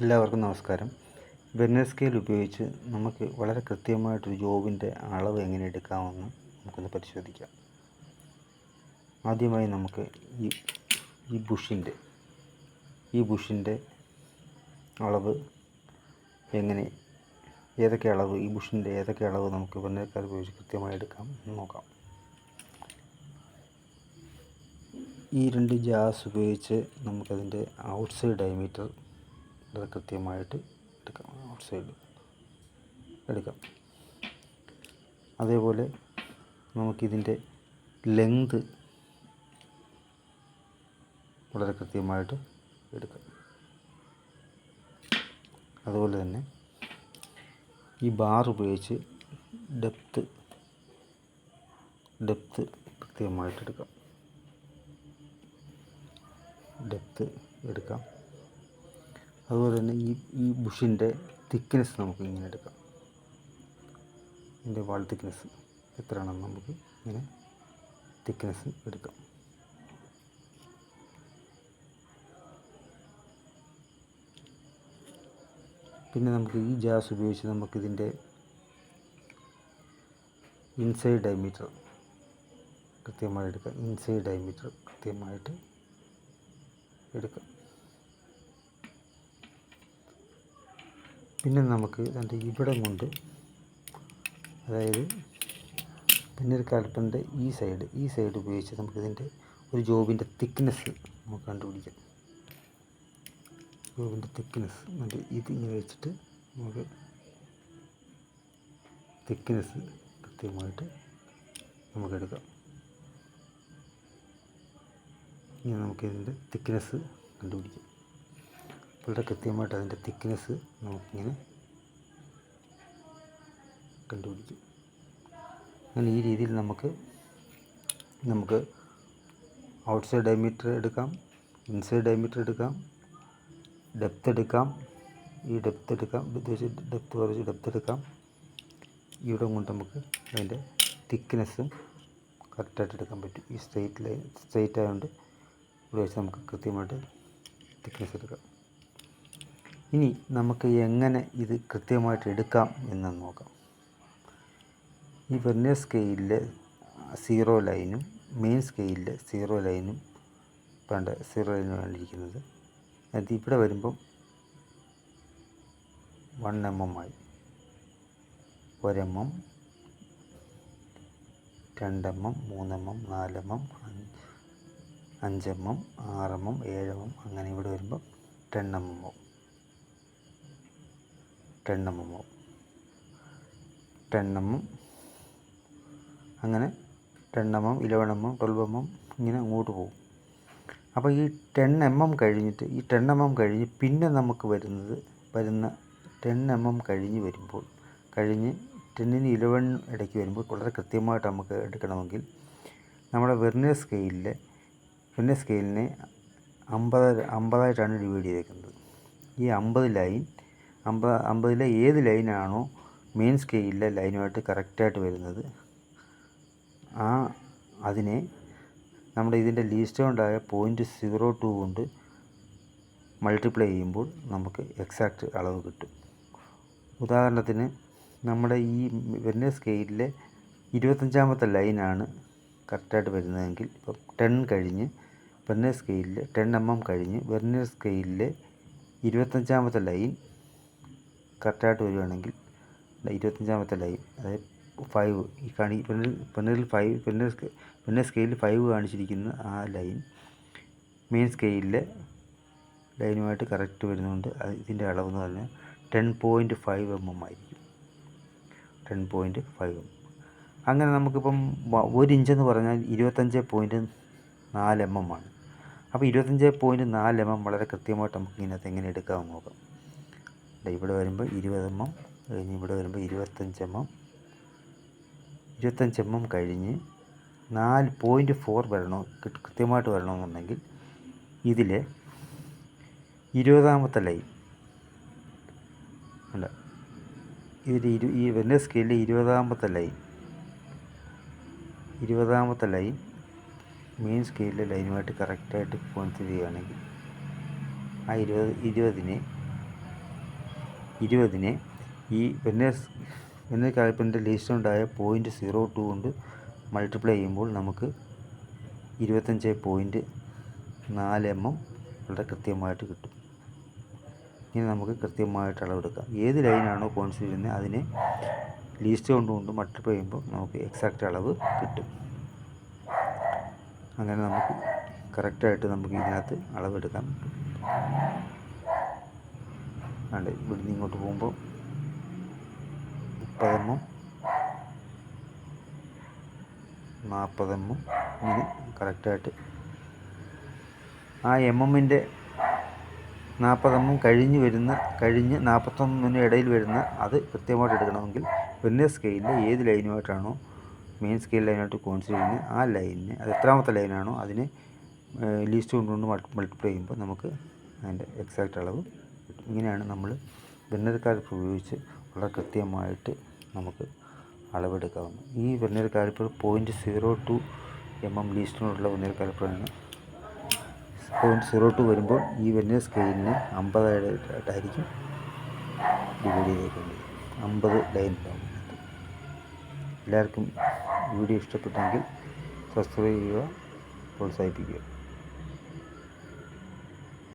എല്ലാവർക്കും നമസ്കാരം. Vernier scale ഉപയോഗിച്ച് നമുക്ക് വളരെ കൃത്യമായിട്ടൊരു ജോബിൻ്റെ അളവ് എങ്ങനെ എടുക്കാമെന്ന് നമുക്കൊന്ന് പരിശോധിക്കാം. ആദ്യമായി നമുക്ക് ഈ ബുഷിൻ്റെ അളവ് എങ്ങനെ ഈ ബുഷിൻ്റെ ഏതൊക്കെ അളവ് നമുക്ക് വെർനിയർ സ്കെയിൽ ഉപയോഗിച്ച് കൃത്യമായി എടുക്കാം എന്ന് നോക്കാം. ഈ രണ്ട് ജാസ് ഉപയോഗിച്ച് നമുക്കതിൻ്റെ ഔട്ട്സൈഡ് ഡയമീറ്റർ കൃത്യമായിട്ട് എടുക്കാം. ഔട്ട്സൈഡ് എടുക്കാം. അതേപോലെ നമുക്കിതിൻ്റെ ലെങ്ത് വളരെ കൃത്യമായിട്ട് എടുക്കാം. അതുപോലെ തന്നെ ഈ ബാർ ഉപയോഗിച്ച് ഡെപ്ത്ത് കൃത്യമായിട്ട് എടുക്കാം. അതുപോലെ തന്നെ ഈ ബുഷിൻ്റെ തിക്നെസ് നമുക്ക് ഇങ്ങനെ എടുക്കാം. ഇതിൻ്റെ വാൾ തിക്നെസ് എത്രയാണെന്ന് നമുക്ക് ഇങ്ങനെ തിക്നെസ് എടുക്കാം. പിന്നെ നമുക്ക് ഈ ജാസ് ഉപയോഗിച്ച് നമുക്കിതിൻ്റെ ഇൻസൈഡ് ഡയമീറ്റർ കൃത്യമായി എടുക്കാം. പിന്നെ നമുക്ക് അതിൻ്റെ ഇവിടം കൊണ്ട്, അതായത് വെർനിയർ കാലിപ്പറിൻ്റെ ഈ സൈഡ് ഉപയോഗിച്ച് നമുക്കിതിൻ്റെ ഒരു ജോബിൻ്റെ തിക്നെസ് നമുക്ക് കണ്ടുപിടിക്കാം. ജോബിൻ്റെ തിക്നെസ് ഇതിങ്ങനെ വെച്ചിട്ട് നമുക്ക് തിക്നെസ് കൃത്യമായിട്ട് നമുക്കെടുക്കാം. ഇനി നമുക്കിതിൻ്റെ തിക്നെസ് കണ്ടുപിടിക്കാം. വളരെ കൃത്യമായിട്ട് അതിൻ്റെ തിക്നെസ് നമുക്കിങ്ങനെ കണ്ടുപിടിക്കും. അങ്ങനെ ഈ രീതിയിൽ നമുക്ക് ഔട്ട്സൈഡ് ഡയമീറ്റർ എടുക്കാം, ഇൻസൈഡ് ഡയമീറ്റർ എടുക്കാം, ഡെപ്ത് എടുക്കാം. ഡെപ്ത് എടുക്കാം. ഇവിടെ കൊണ്ട് നമുക്ക് അതിൻ്റെ തിക്നെസ്സും കറക്റ്റായിട്ട് എടുക്കാൻ പറ്റും. ഈ സ്ട്രെയിറ്റ് ആയതുകൊണ്ട് ഇവിടെ വെച്ച് നമുക്ക് കൃത്യമായിട്ട് തിക്നെസ് എടുക്കാം. ഇനി നമുക്ക് എങ്ങനെ ഇത് കൃത്യമായിട്ട് എടുക്കാം എന്ന് നോക്കാം. ഈ വെർനിയർ സ്കെയിലിലെ 0 ലൈനും മെയിൻ സ്കെയിലിലെ 0 ലൈനും വേണ്ട 0 ലൈനുമാണ് ഇരിക്കുന്നത്. അത് ഇവിടെ വരുമ്പം 1 mm ആയി, 1 mm, 2 mm, 3 mm, 4 mm, 5 mm, 6 mm, 7 mm, അങ്ങനെ ഇവിടെ വരുമ്പോൾ 10 mm ആവും. 10 mm അങ്ങനെ 10 mm, 11 mm, 12 mm ഇങ്ങനെ അങ്ങോട്ട് പോകും. അപ്പോൾ ഈ 10 mm കഴിഞ്ഞിട്ട് ഈ 10 mm കഴിഞ്ഞ് പിന്നെ നമുക്ക് വരുന്ന 10 mm കഴിഞ്ഞ് 10-ന് 11 ഇടയ്ക്ക് വരുമ്പോൾ വളരെ കൃത്യമായിട്ട് നമുക്ക് എടുക്കണമെങ്കിൽ നമ്മുടെ വെർനിയർ സ്കെയിലിനെ 50 ഡിവൈഡ് ചെയ്തേക്കുന്നത്. ഈ 50-ലെ ഏത് ലൈനാണോ മെയിൻ സ്കെയിലിലെ ലൈനുമായിട്ട് കറക്റ്റായിട്ട് വരുന്നത് അതിനെ നമ്മുടെ ഇതിൻ്റെ ലീസ്റ്റ് കൗണ്ടായ 0.02 കൊണ്ട് മൾട്ടിപ്ലൈ ചെയ്യുമ്പോൾ നമുക്ക് എക്സാക്റ്റ് അളവ് കിട്ടും. ഉദാഹരണത്തിന് നമ്മുടെ ഈ വെർനിയർ സ്കെയിലിലെ 25-ാമത്തെ ലൈനാണ് കറക്റ്റായിട്ട് വരുന്നതെങ്കിൽ, ഇപ്പോൾ 10 കഴിഞ്ഞ് വെർനിയർ സ്കെയിലിലെ 10 mm കഴിഞ്ഞ് വെർനിയർ സ്കെയിലിലെ 25-ാമത്തെ ലൈൻ കറക്റ്റായിട്ട് വരികയാണെങ്കിൽ 25-ാമത്തെ ലൈൻ, അതായത് 5 വെർനിയർ സ്കെയിലിൽ 5 കാണിച്ചിരിക്കുന്ന ആ ലൈൻ മെയിൻ സ്കെയിലിലെ ലൈനുമായിട്ട് കറക്റ്റ് വരുന്നതുകൊണ്ട് ഇതിൻ്റെ അളവെന്ന് പറഞ്ഞാൽ 10.5 mm ആയിരിക്കും. 10.5 mm. അങ്ങനെ നമുക്കിപ്പം 1 ഇഞ്ചെന്ന് പറഞ്ഞാൽ 25.4 mm ആണ്. അപ്പോൾ 25.4 mm വളരെ കൃത്യമായിട്ട് നമുക്ക് ഇതിനകത്ത് എങ്ങനെ എടുക്കാമെന്ന് നോക്കാം. ഇവിടെ വരുമ്പോൾ 20 mm കഴിഞ്ഞ് ഇവിടെ വരുമ്പോൾ 25 mm കഴിഞ്ഞ് 4.4 കൃത്യമായിട്ട് വരണമെന്നുണ്ടെങ്കിൽ ഇതിലെ 20-ാമത്തെ ലൈൻ അല്ല, ഈ വെർനിയർ സ്കെയിലിലെ 20-ാമത്തെ ലൈൻ മെയിൻ സ്കെയിലിലെ ലൈനുമായിട്ട് കറക്റ്റായിട്ട് കോൺസിഡർ ചെയ്യുകയാണെങ്കിൽ ആ 20-നെ 20-നെ ഈ വെർനിയർ കാലിപ്പറിൻ്റെ ലീസ്റ്റ് ഉണ്ടായ 0.02 കൊണ്ട് മൾട്ടിപ്ലൈ ചെയ്യുമ്പോൾ നമുക്ക് 25.4 mm വളരെ കൃത്യമായിട്ട് കിട്ടും. ഇനി നമുക്ക് കൃത്യമായിട്ട് അളവെടുക്കാം. ഏത് ലൈനാണോ കോൺസിഡർ ചെയ്യുന്നത് അതിനെ ലീസ്റ്റ് കൊണ്ട് മൾട്ടിപ്ലൈ ചെയ്യുമ്പോൾ നമുക്ക് എക്സാക്റ്റ് അളവ് കിട്ടും. അങ്ങനെ നമുക്ക് കറക്റ്റായിട്ട് നമുക്ക് ഇതിനകത്ത് അളവെടുക്കാൻ പറ്റും. അണ്ട് ഇവിടുന്ന് ഇങ്ങോട്ട് പോകുമ്പോൾ 30 mm 40 mm ഇങ്ങനെ കറക്റ്റായിട്ട് ആ എമ്മിൻ്റെ 40 mm കഴിഞ്ഞ് 41 ഇടയിൽ വരുന്ന അത് കൃത്യമായിട്ട് എടുക്കണമെങ്കിൽ വെർനിയർ സ്കെയിലിൽ ഏത് ലൈനുമായിട്ടാണോ മെയിൻ സ്കെയിൽ ലൈനായിട്ട് കോൺസിഡർ ചെയ്യുന്നത് ആ ലൈനിന് അത് എത്രാമത്തെ ലൈനാണോ അതിനെ ലീസ്റ്റ് കൊണ്ട് മൾട്ടിപ്ലൈ ചെയ്യുമ്പോൾ നമുക്ക് അതിൻ്റെ എക്സാക്റ്റ് അളവ് കിട്ടും. ഇങ്ങനെയാണ് നമ്മൾ വെർനിയർ കാലിപ്പർ ഉപയോഗിച്ച് വളരെ കൃത്യമായിട്ട് നമുക്ക് അളവെടുക്കാവുന്നത്. ഈ വെർനിയർ കാലിപ്പർ 0.02 mm ലീസ്റ്റിനോടുള്ള വെർനിയർ കാലിപ്പറാണ്. 0.02 വരുമ്പോൾ ഈ വെർനിയർ സ്കെയിലിന് 50 ആയിട്ടായിരിക്കും ഡിവൈഡ് ചെയ്തേക്കുന്നത്. 50 ലൈൻ ഉണ്ടാവും. എല്ലാവർക്കും വീഡിയോ ഇഷ്ടപ്പെട്ടെങ്കിൽ സബ്സ്ക്രൈബ് ചെയ്യുക, പ്രോത്സാഹിപ്പിക്കുക.